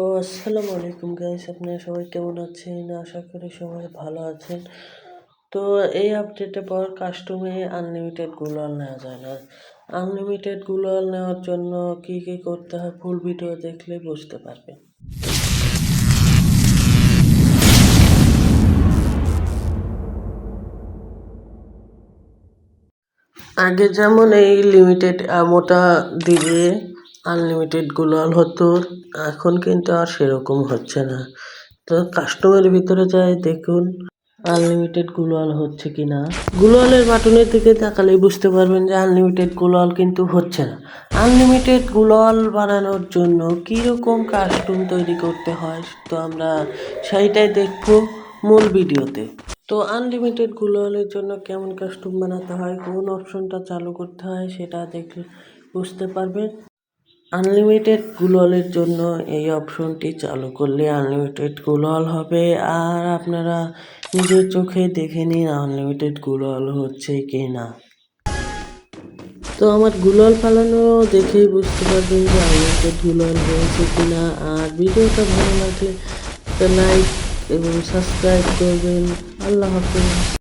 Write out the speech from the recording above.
আসসালামু আলাইকুম গাইস, আপনারা সবাই কেমন আছেন? আশা করি সবাই ভালো আছেন। তো এই আপডেটের পর কাস্টমে আনলিমিটেড গ্লোয়াল নেওয়া যায় না। আনলিমিটেড গ্লোয়াল নেওয়ার জন্য কি কি করতে হয় ফুল ভিডিও দেখলে বুঝতে পারবেন। আগে যেমন এই লিমিটেড অ্যামোটা দিয়ে আনলিমিটেড গ্লোয়াল হতো, এখন কিন্তু আর সেরকম হচ্ছে না। তো কাস্টমের ভিতরে যাই দেখুন আনলিমিটেড গ্লোয়াল হচ্ছে কিনা। গ্লোয়ালের বাটনের দিকে তাকালেই বুঝতে পারবেন যে আনলিমিটেড গ্লোয়াল কিন্তু হচ্ছে না। আনলিমিটেড গ্লোয়াল বানানোর জন্য কীরকম কাস্টম তৈরি করতে হয় তো আমরা সেইটাই দেখবো মূল ভিডিওতে। তো আনলিমিটেড গ্লোয়ালের জন্য কেমন কাস্টম বানাতে হয়, কোন অপশনটা চালু করতে হয় সেটা দেখলে বুঝতে পারবেন। আনলিমিটেড গ্লোয়ালের জন্য এই অপশনটি চালু করলে আনলিমিটেড গ্লোয়াল হবে, আর আপনারা নিজের চোখে দেখে নিন আনলিমিটেড গ্লোয়াল হচ্ছে কি না। তো আমার গ্লোয়াল পালানো দেখেই বুঝতে পারবেন যে আনলিমিটেড গ্লোয়াল হয়েছে কি না। আর ভিডিওটা ভালো লাগলে লাইক এবং সাবস্ক্রাইব করবেন। আল্লাহ হাফেজ।